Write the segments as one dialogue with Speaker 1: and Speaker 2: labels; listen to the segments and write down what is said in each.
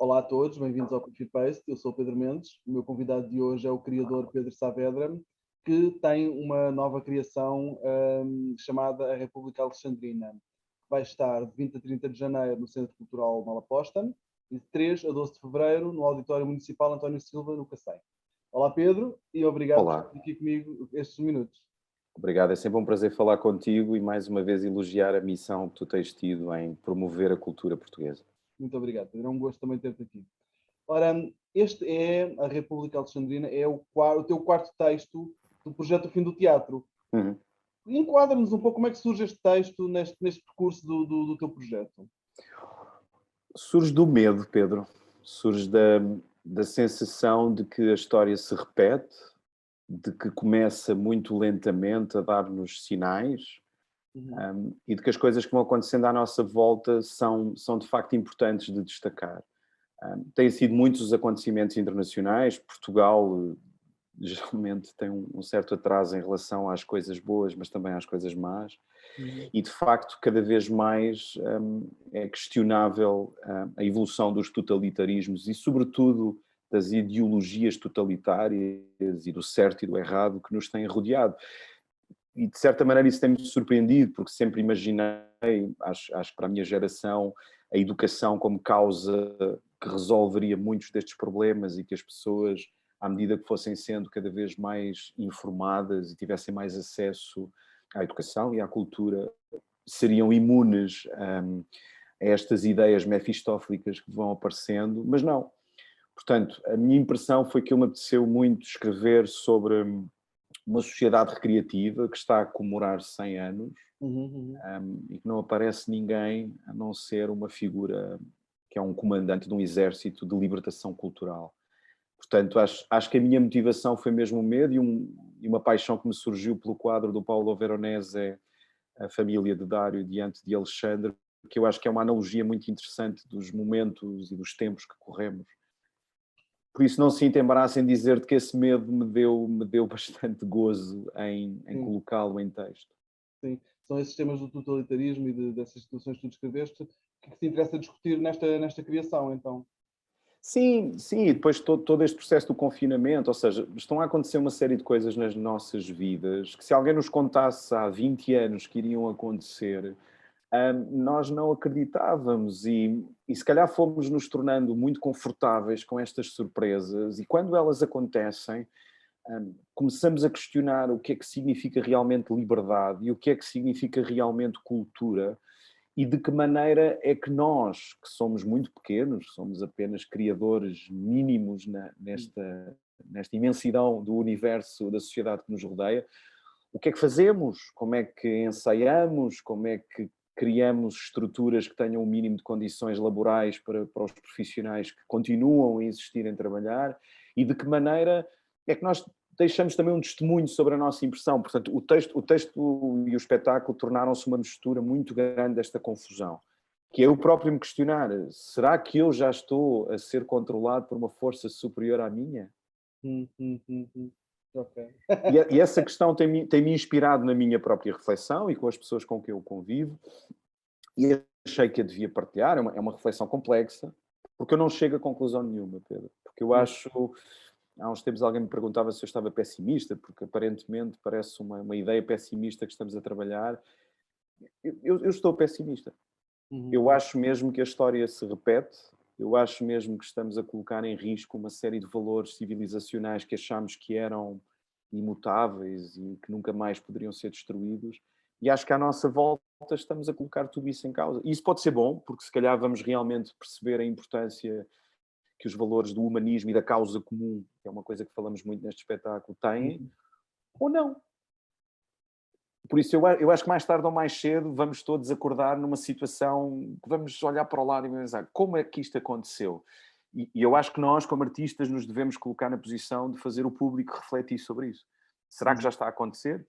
Speaker 1: Olá a todos, bem-vindos ao Copy Paste. Eu sou o Pedro Mendes. O meu convidado de hoje é o criador Pedro Saavedra, que tem uma nova criação chamada A República Alexandrina. Vai estar de 20 a 30 de janeiro no Centro Cultural Malaposta e de 3 a 12 de fevereiro no Auditório Municipal António Silva, no Cacém. Olá Pedro, e obrigado por estar aqui comigo estes minutos.
Speaker 2: Obrigado, é sempre um prazer falar contigo e mais uma vez elogiar a missão que tu tens tido em promover a cultura portuguesa.
Speaker 1: Muito obrigado, Pedro. É um gosto também ter-te aqui. Ora, este é a República Alexandrina, é o teu quarto texto do projeto O Fim do Teatro.
Speaker 2: Uhum.
Speaker 1: Enquadra-nos um pouco como é que surge este texto neste percurso do teu projeto.
Speaker 2: Surge do medo, Pedro. Surge da sensação de que a história se repete, de que começa muito lentamente a dar-nos sinais, e de que as coisas que vão acontecendo à nossa volta são de facto importantes de destacar. Têm sido muitos os acontecimentos internacionais. Portugal geralmente tem um certo atraso em relação às coisas boas, mas também às coisas más. E, de facto, cada vez mais é questionável a evolução dos totalitarismos e, sobretudo, das ideologias totalitárias e do certo e do errado que nos têm rodeado. E, de certa maneira, isso tem-me surpreendido, porque sempre imaginei, acho que para a minha geração, a educação como causa que resolveria muitos destes problemas e que as pessoas, à medida que fossem sendo cada vez mais informadas e tivessem mais acesso à educação e à cultura, seriam imunes a estas ideias mefistófelicas que vão aparecendo, mas não. Portanto, a minha impressão foi que me apeteceu muito escrever sobre uma sociedade recreativa que está a comemorar 100 anos e que não aparece ninguém a não ser uma figura que é um comandante de um exército de libertação cultural. Portanto, acho que a minha motivação foi mesmo o medo e uma paixão que me surgiu pelo quadro do Paulo Veronese, A Família de Dário diante de Alexandre, que eu acho que é uma analogia muito interessante dos momentos e dos tempos que corremos. Por isso não se sinta embaraço em dizer-te que esse medo me deu bastante gozo em colocá-lo em texto.
Speaker 1: Sim, são esses temas do totalitarismo e dessas situações que tu descreveste que te interessa discutir nesta criação, então.
Speaker 2: Sim, e depois todo este processo do confinamento, ou seja, estão a acontecer uma série de coisas nas nossas vidas que se alguém nos contasse há 20 anos que iriam acontecer, nós não acreditávamos e se calhar fomos nos tornando muito confortáveis com estas surpresas e quando elas acontecem, começamos a questionar o que é que significa realmente liberdade e o que é que significa realmente cultura e de que maneira é que nós, que somos muito pequenos, somos apenas criadores mínimos nesta imensidão do universo, da sociedade que nos rodeia, o que é que fazemos? Como é que ensaiamos? Como é que criamos estruturas que tenham o mínimo de condições laborais para os profissionais que continuam a existir em trabalhar? E de que maneira é que nós deixamos também um testemunho sobre a nossa impressão? Portanto, o texto e o espetáculo tornaram-se uma mistura muito grande desta confusão, que é eu próprio me questionar, será que eu já estou a ser controlado por uma força superior à minha?
Speaker 1: Okay.
Speaker 2: E essa questão tem-me inspirado na minha própria reflexão e com as pessoas com quem eu convivo, e achei que a devia partilhar. É uma reflexão complexa, porque eu não chego a conclusão nenhuma, Pedro. Porque eu acho... Há uns tempos alguém me perguntava se eu estava pessimista, porque aparentemente parece uma ideia pessimista que estamos a trabalhar. Eu estou pessimista. Eu acho mesmo que a história se repete, eu acho mesmo que estamos a colocar em risco uma série de valores civilizacionais que achámos que eram imutáveis e que nunca mais poderiam ser destruídos, e acho que à nossa volta estamos a colocar tudo isso em causa. E isso pode ser bom, porque se calhar vamos realmente perceber a importância que os valores do humanismo e da causa comum, que é uma coisa que falamos muito neste espetáculo, têm, ou não. Por isso, eu acho que mais tarde ou mais cedo vamos todos acordar numa situação que vamos olhar para o lado e pensar como é que isto aconteceu. E eu acho que nós, como artistas, nos devemos colocar na posição de fazer o público refletir sobre isso. Será que já está a acontecer?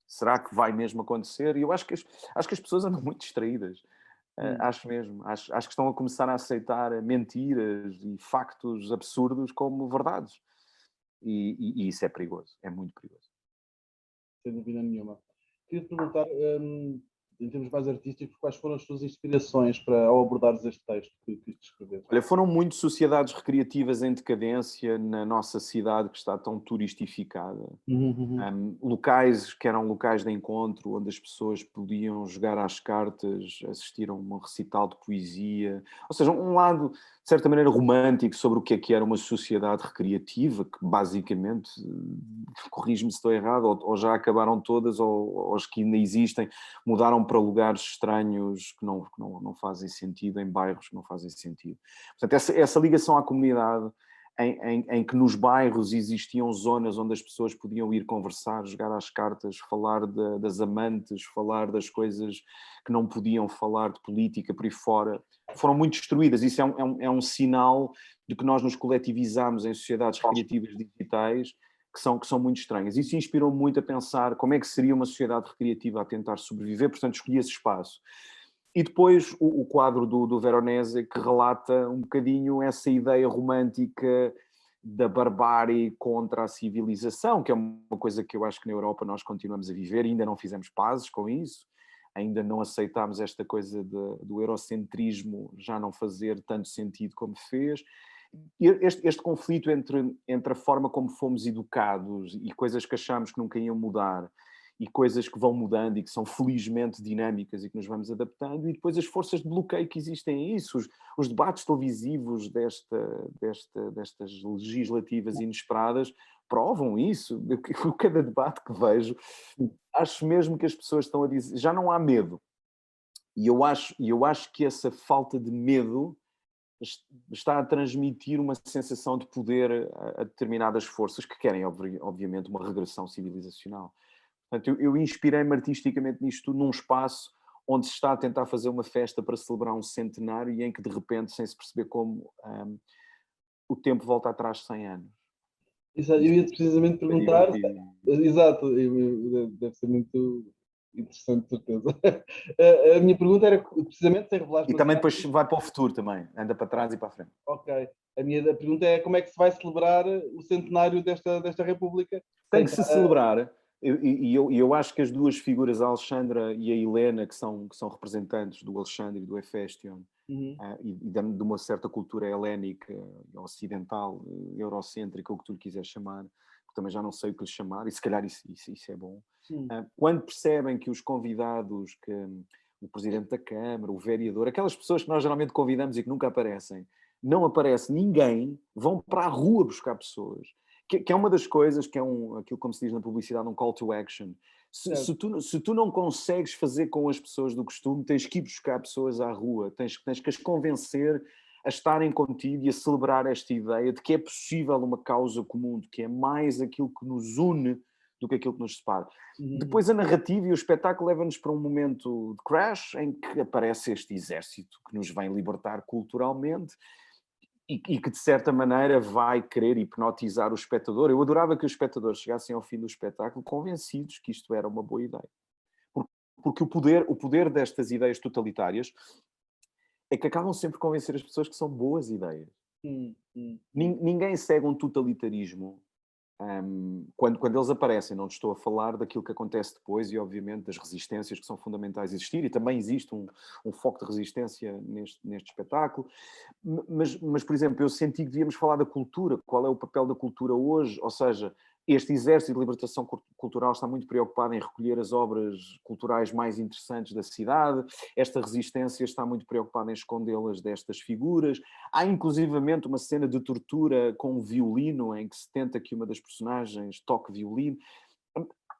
Speaker 2: Será que vai mesmo acontecer? E eu acho que as pessoas andam muito distraídas. Acho mesmo. Acho que estão a começar a aceitar mentiras e factos absurdos como verdades. E isso é perigoso. É muito perigoso.
Speaker 1: Sem dúvida nenhuma. Queria te perguntar, em termos mais artísticos, quais foram as tuas inspirações para, ao abordares este texto que escreveste?
Speaker 2: Olha, foram muito sociedades recreativas em decadência na nossa cidade que está tão turistificada. Locais que eram locais de encontro, onde as pessoas podiam jogar às cartas, assistir a um recital de poesia. Ou seja, um lado, de certa maneira, romântico sobre o que era uma sociedade recreativa, que basicamente, corrige-me se estou errado, ou já acabaram todas, ou as que ainda existem, mudaram para lugares estranhos que não fazem sentido, em bairros que não fazem sentido. Portanto, essa ligação à comunidade, em que nos bairros existiam zonas onde as pessoas podiam ir conversar, jogar às cartas, falar das amantes, falar das coisas que não podiam falar de política por aí fora, foram muito destruídas. Isso é um sinal de que nós nos coletivizamos em sociedades recreativas digitais que são muito estranhas. Isso inspirou muito a pensar como é que seria uma sociedade recreativa a tentar sobreviver, portanto escolhi esse espaço. E depois o quadro do Veronese, que relata um bocadinho essa ideia romântica da barbárie contra a civilização, que é uma coisa que eu acho que na Europa nós continuamos a viver, ainda não fizemos pazes com isso, ainda não aceitámos esta coisa do eurocentrismo já não fazer tanto sentido como fez. Este conflito entre a forma como fomos educados e coisas que achamos que nunca iam mudar, e coisas que vão mudando e que são felizmente dinâmicas e que nos vamos adaptando, e depois as forças de bloqueio que existem a isso, os debates televisivos destas legislativas inesperadas provam isso. Cada debate que vejo, acho mesmo que as pessoas estão a dizer, já não há medo. E eu acho que essa falta de medo está a transmitir uma sensação de poder a determinadas forças que querem, obviamente, uma regressão civilizacional. Portanto, eu inspirei-me artisticamente nisto tudo, num espaço onde se está a tentar fazer uma festa para celebrar um centenário e em que, de repente, sem se perceber como, o tempo volta atrás 100 anos.
Speaker 1: Exato, eu ia precisamente perguntar. Exato, deve ser muito interessante, de certeza. A minha pergunta era precisamente sem revelar.
Speaker 2: E também depois vai para o futuro também, anda para trás e para a frente.
Speaker 1: Ok. A minha pergunta é como é que se vai celebrar o centenário desta República?
Speaker 2: Tem que se celebrar. Eu acho que as duas figuras, a Alexandra e a Helena, que são representantes do Alexandre e do Heféstion, e de uma certa cultura helénica, ocidental, eurocêntrica, o que tu lhe quiseres chamar, que também já não sei o que lhe chamar, e se calhar isso é bom. Quando percebem que os convidados, que o Presidente da Câmara, o vereador, aquelas pessoas que nós geralmente convidamos e que nunca aparecem, não aparece ninguém, vão para a rua buscar pessoas. Que é uma das coisas, que é aquilo como se diz na publicidade, um call to action. Se tu não consegues fazer com as pessoas do costume, tens que ir buscar pessoas à rua, tens que as convencer a estarem contigo e a celebrar esta ideia de que é possível uma causa comum, de que é mais aquilo que nos une do que aquilo que nos separa. Depois a narrativa e o espetáculo leva-nos para um momento de crash em que aparece este exército que nos vem libertar culturalmente, e que de certa maneira vai querer hipnotizar o espectador. Eu adorava que os espectadores chegassem ao fim do espetáculo convencidos que isto era uma boa ideia. Porque o poder destas ideias totalitárias é que acabam sempre a convencer as pessoas que são boas ideias. Ninguém segue um totalitarismo quando eles aparecem. Não te estou a falar daquilo que acontece depois e, obviamente, das resistências que são fundamentais a existir, e também existe um foco de resistência neste espetáculo. Mas, por exemplo, eu senti que devíamos falar da cultura. Qual é o papel da cultura hoje? Ou seja, este exército de libertação cultural está muito preocupado em recolher as obras culturais mais interessantes da cidade. Esta resistência está muito preocupada em escondê-las destas figuras. Há inclusivamente uma cena de tortura com um violino, em que se tenta que uma das personagens toque violino.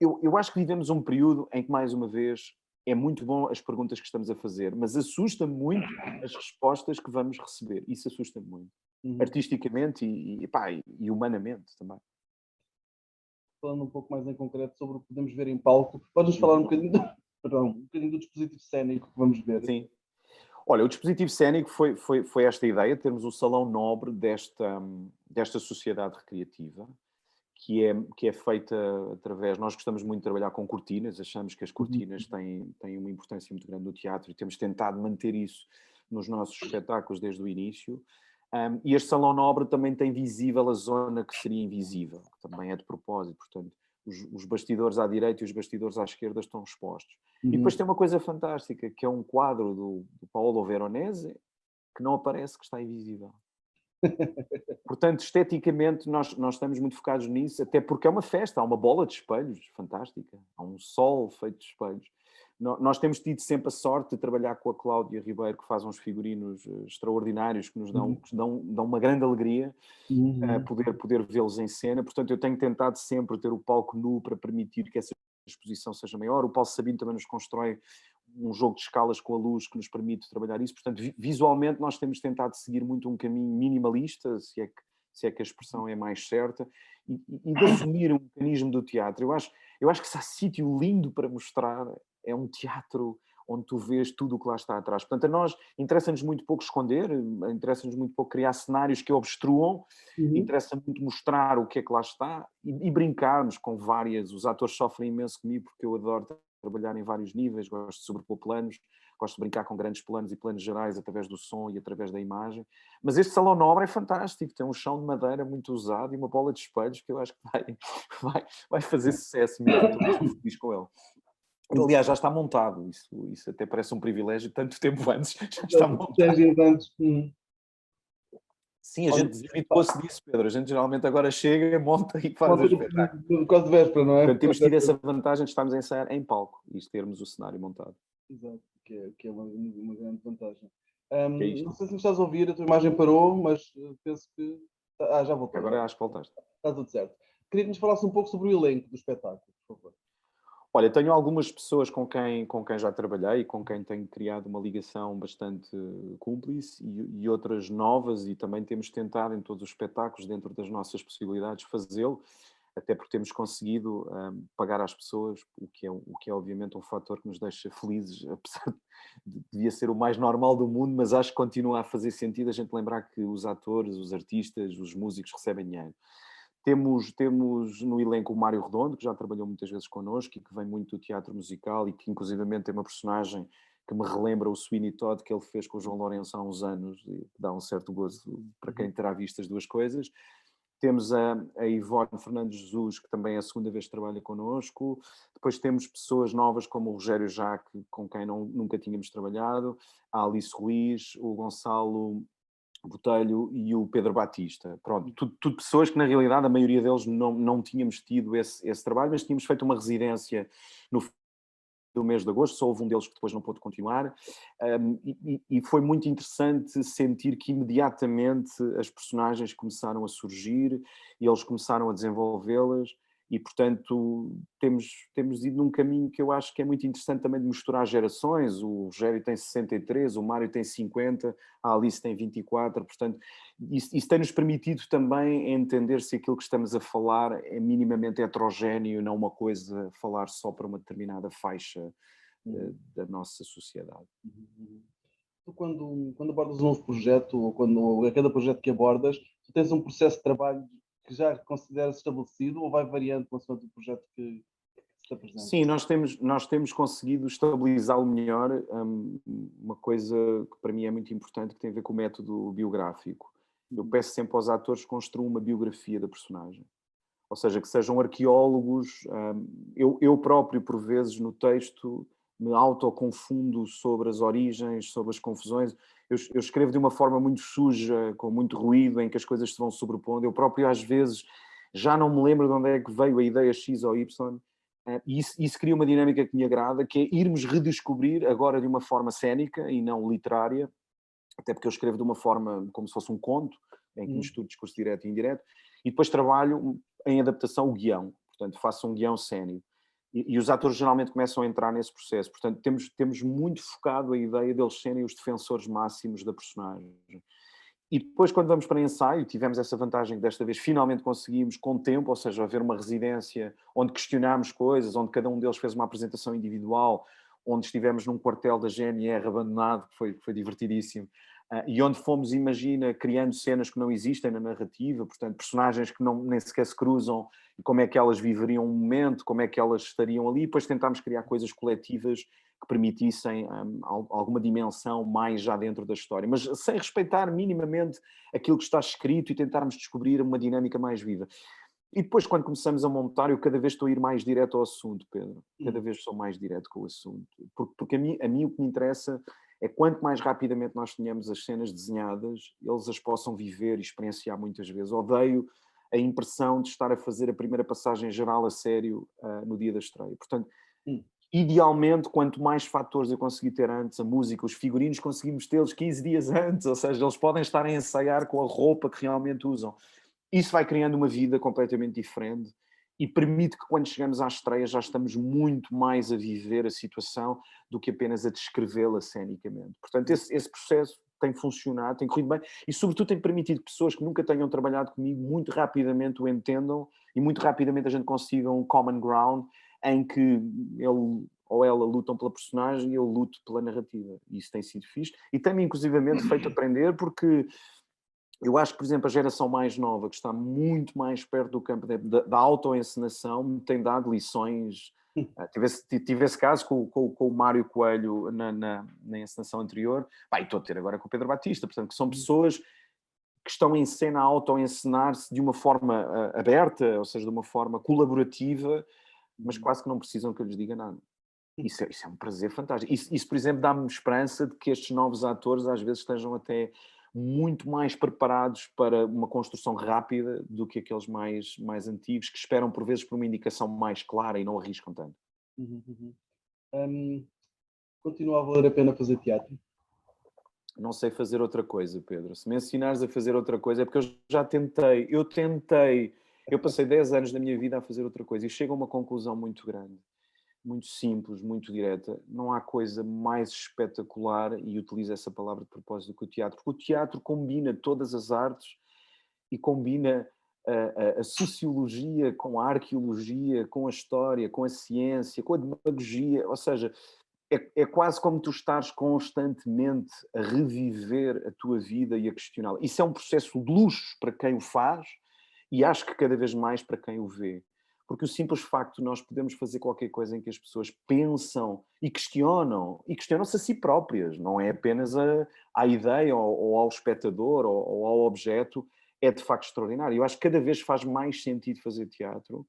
Speaker 2: Eu acho que vivemos um período em que, mais uma vez, é muito bom as perguntas que estamos a fazer, mas assusta muito as respostas que vamos receber. Isso assusta muito. Artisticamente e humanamente também.
Speaker 1: Falando um pouco mais em concreto sobre o que podemos ver em palco, podes-nos falar um bocadinho do dispositivo cénico que vamos ver?
Speaker 2: Sim. Olha, o dispositivo cénico foi esta ideia de termos o salão nobre desta sociedade recreativa, que é feita através... Nós gostamos muito de trabalhar com cortinas, achamos que as cortinas têm uma importância muito grande no teatro e temos tentado manter isso nos nossos espetáculos desde o início. E este salão nobre também tem visível a zona que seria invisível, que também é de propósito. Portanto, os bastidores à direita e os bastidores à esquerda estão expostos. E depois tem uma coisa fantástica, que é um quadro do Paolo Veronese, que não aparece, que está invisível. Portanto, esteticamente, nós estamos muito focados nisso, até porque é uma festa, há uma bola de espelhos fantástica, há um sol feito de espelhos. Nós temos tido sempre a sorte de trabalhar com a Cláudia Ribeiro, que faz uns figurinos extraordinários, que nos dão uma grande alegria poder vê-los em cena. Portanto, eu tenho tentado sempre ter o palco nu para permitir que essa exposição seja maior. O Paulo Sabino também nos constrói um jogo de escalas com a luz que nos permite trabalhar isso. Portanto, visualmente nós temos tentado seguir muito um caminho minimalista, se é que a expressão é mais certa, e de assumir um mecanismo do teatro. Eu acho que se há sítio lindo para mostrar, é um teatro onde tu vês tudo o que lá está atrás. Portanto, a nós interessa-nos muito pouco esconder, interessa-nos muito pouco criar cenários que obstruam, interessa muito mostrar o que é que lá está e brincarmos com várias. Os atores sofrem imenso comigo porque eu adoro trabalhar em vários níveis, gosto de sobrepor planos, gosto de brincar com grandes planos e planos gerais através do som e através da imagem. Mas este Salão Nobre é fantástico, tem um chão de madeira muito usado e uma bola de espelhos que eu acho que vai fazer sucesso mesmo, estou muito feliz com ele. Aliás, já está montado, isso até parece um privilégio, tanto tempo antes já está montado. Sim, a gente desvirtuou-se disso, Pedro. A gente geralmente agora chega, monta e faz o espetáculo.
Speaker 1: Quase de véspera, não é?
Speaker 2: Portanto, temos tido essa vantagem de estarmos a ensaiar em palco e de termos o cenário montado.
Speaker 1: Exato, que é uma grande vantagem. Não sei se me estás a ouvir, a tua imagem parou, mas penso que... já voltou.
Speaker 2: Agora acho que voltaste.
Speaker 1: Está tudo certo. Queria que nos falasse um pouco sobre o elenco do espetáculo, por favor.
Speaker 2: Olha, tenho algumas pessoas com quem já trabalhei e com quem tenho criado uma ligação bastante cúmplice e outras novas, e também temos tentado em todos os espetáculos, dentro das nossas possibilidades, fazê-lo, até porque temos conseguido pagar às pessoas, o que é obviamente um fator que nos deixa felizes, apesar de devia ser o mais normal do mundo, mas acho que continua a fazer sentido a gente lembrar que os atores, os artistas, os músicos recebem dinheiro. Temos no elenco o Mário Redondo, que já trabalhou muitas vezes connosco e que vem muito do teatro musical e que inclusivamente tem uma personagem que me relembra o Sweeney Todd que ele fez com o João Lourenço há uns anos e dá um certo gozo para quem terá visto as duas coisas. Temos a Ivone Fernandes Jesus, que também é a segunda vez que trabalha connosco. Depois temos pessoas novas como o Rogério Jaque, com quem nunca tínhamos trabalhado, a Alice Ruiz, o Gonçalo Botelho e o Pedro Batista. Pronto, tudo pessoas que na realidade a maioria deles não tínhamos tido esse trabalho, mas tínhamos feito uma residência no do mês de agosto, só houve um deles que depois não pôde continuar, e foi muito interessante sentir que imediatamente as personagens começaram a surgir e eles começaram a desenvolvê-las e, portanto, temos ido num caminho que eu acho que é muito interessante também de misturar gerações. O Rogério tem 63, o Mário tem 50, a Alice tem 24, portanto, isso tem-nos permitido também entender se aquilo que estamos a falar é minimamente heterogéneo, não uma coisa falar só para uma determinada faixa da nossa sociedade.
Speaker 1: Tu, quando abordas um novo projeto, ou a cada projeto que abordas, tu tens um processo de trabalho que já consideras estabelecido ou vai variando consoante o projeto que se apresenta?
Speaker 2: Sim, nós temos conseguido estabilizá-lo melhor, uma coisa que para mim é muito importante, que tem a ver com o método biográfico. Eu peço sempre aos atores que construam uma biografia da personagem. Ou seja, que sejam arqueólogos. Eu próprio, por vezes, no texto, me autoconfundo sobre as origens, sobre as confusões. Eu escrevo de uma forma muito suja, com muito ruído, em que as coisas se vão sobrepondo. Eu próprio, às vezes, já não me lembro de onde é que veio a ideia X ou Y. E isso cria uma dinâmica que me agrada, que é irmos redescobrir, agora de uma forma cénica e não literária, até porque eu escrevo de uma forma como se fosse um conto, em que misturo discurso direto e indireto, e depois trabalho em adaptação o guião, portanto faço um guião cénico. E os atores geralmente começam a entrar nesse processo, portanto temos muito focado a ideia deles serem os defensores máximos da personagem. E depois, quando vamos para ensaio, tivemos essa vantagem que desta vez finalmente conseguimos, com tempo, ou seja, haver uma residência onde questionámos coisas, onde cada um deles fez uma apresentação individual, onde estivemos num quartel da GNR abandonado, que foi divertidíssimo, e onde fomos, imagina, criando cenas que não existem na narrativa, portanto, personagens que nem sequer se cruzam, e como é que elas viveriam um momento, como é que elas estariam ali, e depois tentámos criar coisas coletivas que permitissem alguma dimensão mais já dentro da história, mas sem respeitar minimamente aquilo que está escrito e tentarmos descobrir uma dinâmica mais viva. E depois, quando começamos a montar, eu cada vez estou a ir mais direto ao assunto, Pedro. Cada vez sou mais direto com o assunto. Porque a mim o que me interessa é quanto mais rapidamente nós tenhamos as cenas desenhadas, eles as possam viver e experienciar muitas vezes. Odeio a impressão de estar a fazer a primeira passagem geral a sério no dia da estreia. Portanto, idealmente, quanto mais fatores eu conseguir ter antes, a música, os figurinos, conseguimos tê-los 15 dias antes, ou seja, eles podem estar a ensaiar com a roupa que realmente usam. Isso vai criando uma vida completamente diferente e permite que quando chegamos à estreia já estamos muito mais a viver a situação do que apenas a descrevê-la cenicamente. Portanto, esse processo tem funcionado, tem corrido bem e, sobretudo, tem permitido que pessoas que nunca tenham trabalhado comigo muito rapidamente o entendam e muito rapidamente a gente consiga um common ground em que ele ou ela lutam pela personagem e eu luto pela narrativa. E isso tem sido fixe. E tem-me, inclusivamente, feito aprender porque eu acho que, por exemplo, a geração mais nova, que está muito mais perto do campo da autoencenação, me tem dado lições. Tive esse caso com o Mário Coelho na encenação anterior. E estou a ter agora com o Pedro Batista. Portanto, que são pessoas que estão em cena a auto-encenar-se de uma forma aberta, ou seja, de uma forma colaborativa, mas quase que não precisam que eu lhes diga nada. Isso é um prazer fantástico. Isso, por exemplo, dá-me esperança de que estes novos atores às vezes estejam até muito mais preparados para uma construção rápida do que aqueles mais antigos, que esperam por vezes por uma indicação mais clara e não arriscam tanto.
Speaker 1: Continua a valer a pena fazer teatro?
Speaker 2: Não sei fazer outra coisa, Pedro. Se me ensinares a fazer outra coisa é porque eu já tentei. Eu passei 10 anos da minha vida a fazer outra coisa e chego a uma conclusão muito grande. Muito simples, muito direta. Não há coisa mais espetacular, e utilizo essa palavra de propósito, que o teatro. Porque o teatro combina todas as artes e combina a sociologia com a arqueologia, com a história, com a ciência, com a demagogia. Ou seja, é quase como tu estares constantemente a reviver a tua vida e a questioná-la. Isso é um processo de luxo para quem o faz e acho que cada vez mais para quem o vê. Porque o simples facto de nós podermos fazer qualquer coisa em que as pessoas pensam e questionam-se a si próprias, não é apenas à ideia ou ao espectador ou ao objeto, é de facto extraordinário. Eu acho que cada vez faz mais sentido fazer teatro,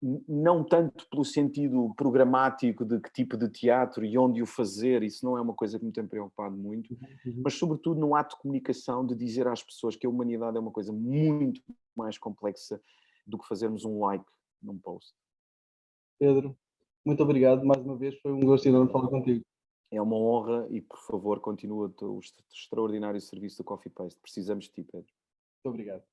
Speaker 2: não tanto pelo sentido programático de que tipo de teatro e onde o fazer, isso não é uma coisa que me tem preocupado muito, mas sobretudo no ato de comunicação, de dizer às pessoas que a humanidade é uma coisa muito mais complexa do que fazermos um like num post.
Speaker 1: Pedro, muito obrigado mais uma vez, foi um gosto enorme falar contigo.
Speaker 2: É uma honra e, por favor, continua o extraordinário serviço do Coffee Paste. Precisamos de ti, Pedro.
Speaker 1: Muito obrigado.